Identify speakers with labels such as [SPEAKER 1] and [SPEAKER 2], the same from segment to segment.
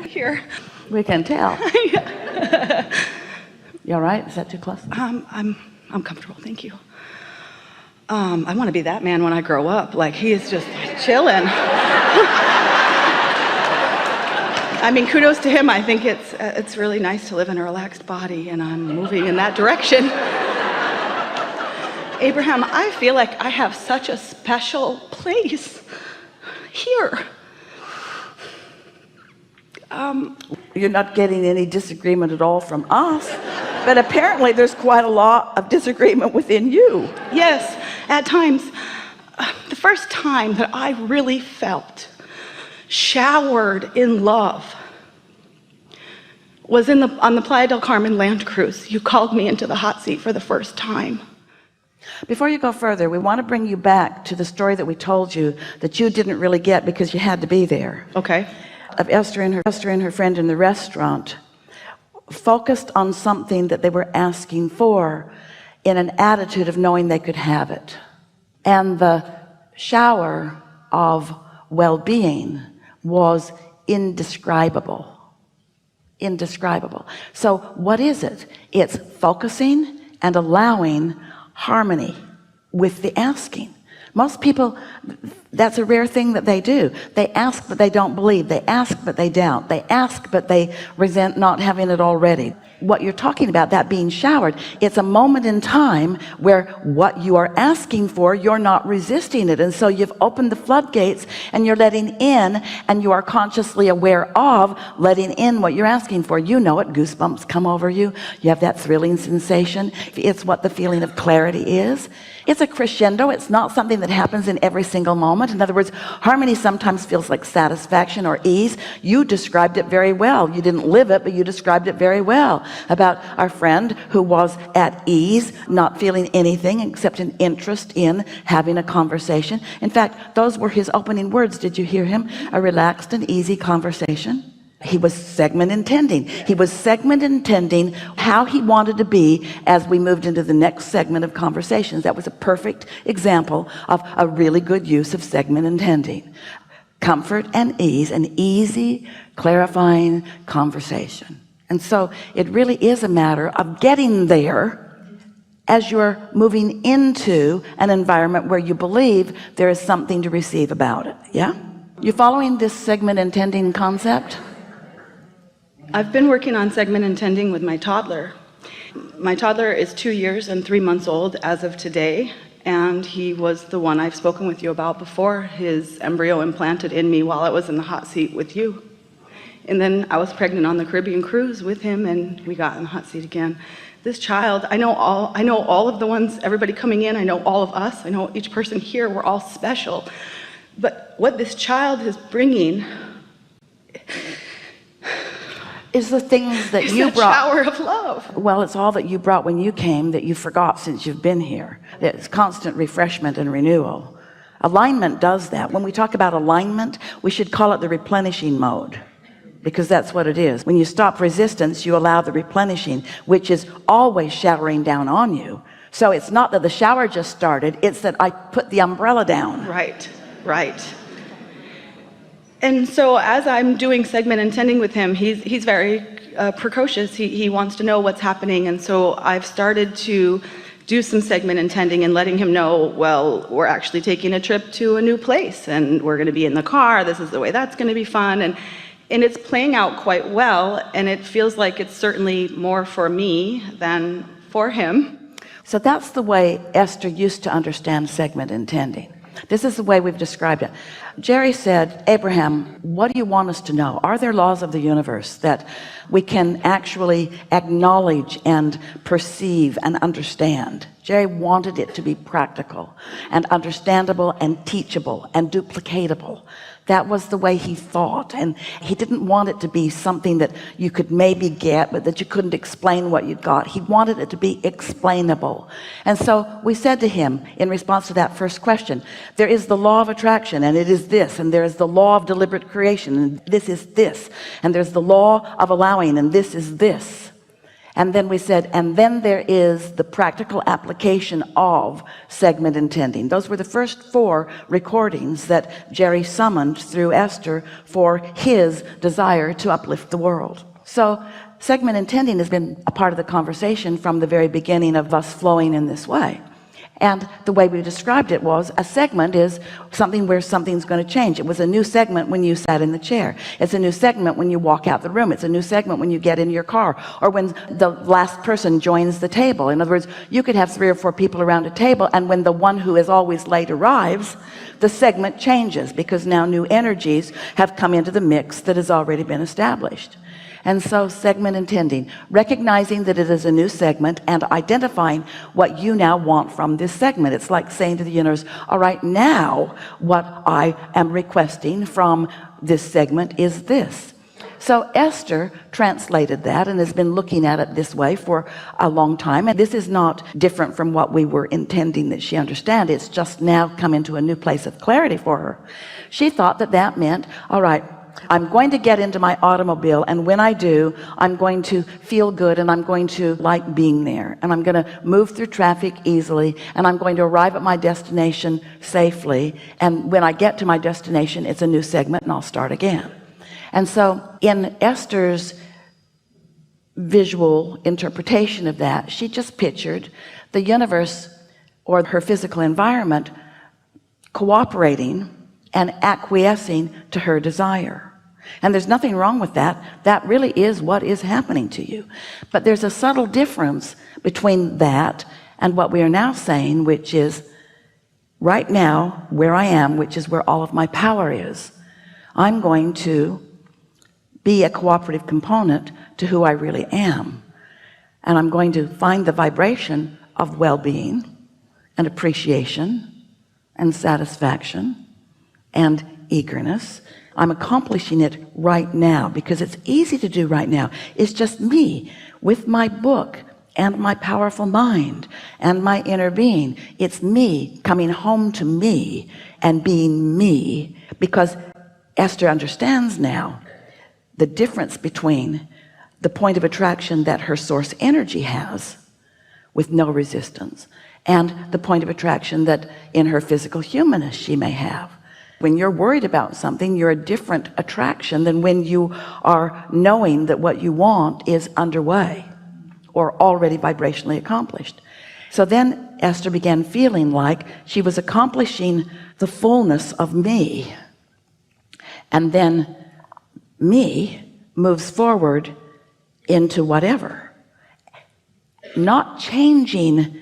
[SPEAKER 1] Here.
[SPEAKER 2] We can tell.
[SPEAKER 1] Yeah.
[SPEAKER 2] You all right? Is that too close?
[SPEAKER 1] I'm comfortable, thank you. I want to be that man when I grow up. Like, he is just like chilling. I mean, kudos to him. I think it's really nice to live in a relaxed body, and I'm moving in that direction. Abraham, I feel like I have such a special place here.
[SPEAKER 2] You're not getting any disagreement at all from us, but apparently there's quite a lot of disagreement within you.
[SPEAKER 1] Yes, at times. The first time that I really felt showered in love was on the Playa del Carmen land cruise. You called me into the hot seat for the first time.
[SPEAKER 2] Before you go further, we want to bring you back to the story that we told you that you didn't really get because you had to be there.
[SPEAKER 1] Okay.
[SPEAKER 2] Of Esther and her friend in the restaurant, focused on something that they were asking for in an attitude of knowing they could have it. And the shower of well-being was indescribable. Indescribable. So what is it? It's focusing and allowing harmony with the asking. Most people, that's a rare thing that they do. They ask but they don't believe. They ask but they doubt. They ask but they resent not having it already. What you're talking about, that being showered, it's a moment in time where what you are asking for, you're not resisting it, and so you've opened the floodgates and you're letting in, and you are consciously aware of letting in what you're asking for. You know it. Goosebumps come over you. You have that thrilling sensation. It's what the feeling of clarity is. It's a crescendo. It's not something that happens in every single moment. In other words, harmony sometimes feels like satisfaction or ease. You described it very well. You didn't live it, but you described it very well about our friend who was at ease, not feeling anything except an interest in having a conversation. In fact, those were his opening words. Did you hear him? A relaxed and easy conversation. He was segment intending. He was segment intending how he wanted to be as we moved into the next segment of conversations. That was a perfect example of a really good use of segment intending. Comfort and ease, an easy, clarifying conversation. And so it really is a matter of getting there as you're moving into an environment where you believe there is something to receive about it. Yeah? You following this segment intending concept?
[SPEAKER 1] I've been working on segment intending with my toddler. My toddler is 2 years and 3 months old as of today, and he was the one I've spoken with you about before, his embryo implanted in me while I was in the hot seat with you. And then I was pregnant on the Caribbean cruise with him, and we got in the hot seat again. This child, I know all of the ones, everybody coming in, I know all of us, I know each person here, we're all special. But what this child is bringing
[SPEAKER 2] is the things that you brought.
[SPEAKER 1] Shower of love.
[SPEAKER 2] Well, it's all that you brought when you came that you forgot since you've been here. It's constant refreshment and renewal. Alignment does that. When we talk about alignment, we should call it the replenishing mode, because that's what it is. When you stop resistance, you allow the replenishing, which is always showering down on you. So it's not that the shower just started, it's that I put the umbrella down.
[SPEAKER 1] Right, right. And so as I'm doing segment intending with him, he's very precocious. He wants to know what's happening. And so I've started to do some segment intending and letting him know, well, we're actually taking a trip to a new place and we're going to be in the car. This is the way that's going to be fun. And it's playing out quite well. And it feels like it's certainly more for me than for him.
[SPEAKER 2] So that's the way Esther used to understand segment intending. This is the way we've described it. Jerry said, Abraham, what do you want us to know? Are there laws of the universe that we can actually acknowledge and perceive and understand? Jerry wanted it to be practical and understandable and teachable and duplicatable. That was the way he thought, and he didn't want it to be something that you could maybe get but that you couldn't explain what you got. He wanted it to be explainable. And so we said to him in response to that first question, there is the law of attraction, and it is this, and there is the law of deliberate creation, and this is this, and there's the law of allowing, and this is this. And then we said, and then there is the practical application of segment intending. Those were the first 4 recordings that Jerry summoned through Esther for his desire to uplift the world. So segment intending has been a part of the conversation from the very beginning of us flowing in this way. And the way we described it was, a segment is something where something's going to change. It was a new segment when you sat in the chair. It's a new segment when you walk out the room. It's a new segment when you get in your car, or when the last person joins the table. In other words, you could have 3 or 4 people around a table, and when the one who is always late arrives, the segment changes, because now new energies have come into the mix that has already been established. And so segment intending, recognizing that it is a new segment and identifying what you now want from this segment. It's like saying to the universe, all right, now what I am requesting from this segment is this. So Esther translated that and has been looking at it this way for a long time. And this is not different from what we were intending that she understand. It's just now come into a new place of clarity for her. She thought that that meant, all right, I'm going to get into my automobile, and when I do, I'm going to feel good, and I'm going to like being there, and I'm going to move through traffic easily, and I'm going to arrive at my destination safely, and when I get to my destination, it's a new segment, and I'll start again. And so in Esther's visual interpretation of that, she just pictured the universe or her physical environment cooperating and acquiescing to her desire. And there's nothing wrong with that. That really is what is happening to you. But there's a subtle difference between that and what we are now saying, which is right now where I am, which is where all of my power is. I'm going to be a cooperative component to who I really am. And I'm going to find the vibration of well-being and appreciation and satisfaction and eagerness. I'm accomplishing it right now because it's easy to do right now. It's just me with my book and my powerful mind and my inner being. It's me coming home to me and being me, because Esther understands now the difference between the point of attraction that her source energy has with no resistance and the point of attraction that in her physical humanness she may have. When you're worried about something, you're a different attraction than when you are knowing that what you want is underway or already vibrationally accomplished. So then Esther began feeling like she was accomplishing the fullness of me, and then me moves forward into whatever, not changing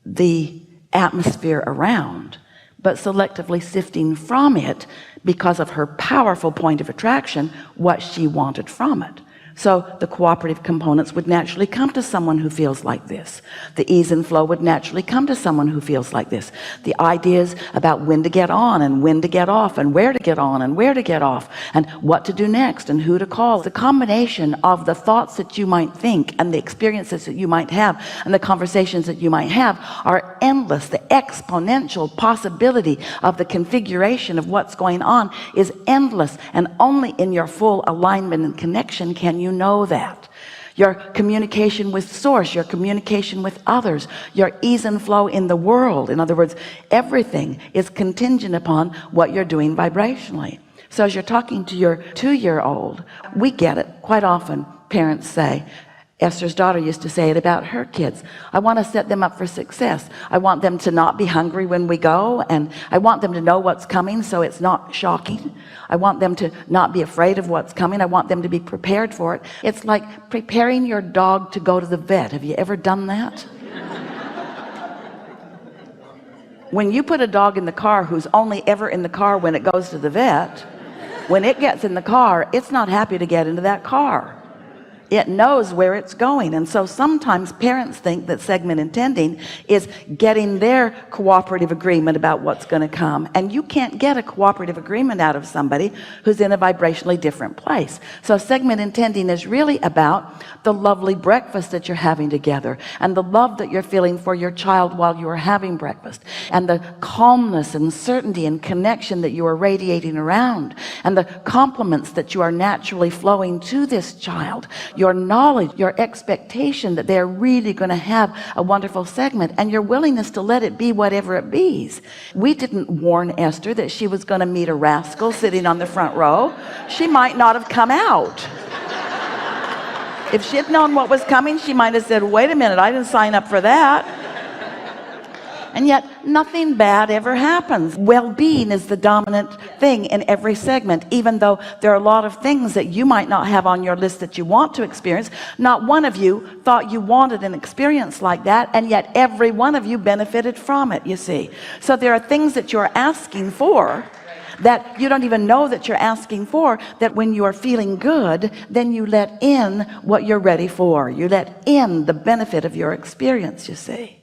[SPEAKER 2] the atmosphere around, but selectively sifting from it, because of her powerful point of attraction, what she wanted from it. So the cooperative components would naturally come to someone who feels like this. The ease and flow would naturally come to someone who feels like this. The ideas about when to get on and when to get off and where to get on and where to get off and what to do next and who to call. The combination of the thoughts that you might think and the experiences that you might have and the conversations that you might have are endless. The exponential possibility of the configuration of what's going on is endless, and only in your full alignment and connection can you know that. Your communication with source, your communication with others, your ease and flow in the world, in other words, everything is contingent upon what you're doing vibrationally. So as you're talking to your 2-year-old, we get it quite often. Parents say, Esther's daughter used to say it about her kids, I want to set them up for success. I want them to not be hungry when we go, and I want them to know what's coming so it's not shocking. I want them to not be afraid of what's coming. I want them to be prepared for it. It's like preparing your dog to go to the vet. Have you ever done that? When you put a dog in the car who's only ever in the car when it goes to the vet, when it gets in the car, it's not happy to get into that car. It knows where it's going. And so sometimes parents think that segment intending is getting their cooperative agreement about what's going to come, and you can't get a cooperative agreement out of somebody who's in a vibrationally different place. So segment intending is really about the lovely breakfast that you're having together, and the love that you're feeling for your child while you are having breakfast, and the calmness and certainty and connection that you are radiating around, and the compliments that you are naturally flowing to this child. your knowledge, your expectation that they're really going to have a wonderful segment, and your willingness to let it be whatever it be's. We didn't warn Esther that she was going to meet a rascal sitting on the front row. She might not have come out. If she had known what was coming, she might have said, wait a minute, I didn't sign up for that. And yet nothing bad ever happens. Well-being is the dominant thing in every segment. Even though there are a lot of things that you might not have on your list that you want to experience, not one of you thought you wanted an experience like that, and yet every one of you benefited from it, you see. So there are things that you're asking for that you don't even know that you're asking for, that when you are feeling good, then you let in what you're ready for. You let in the benefit of your experience, you see.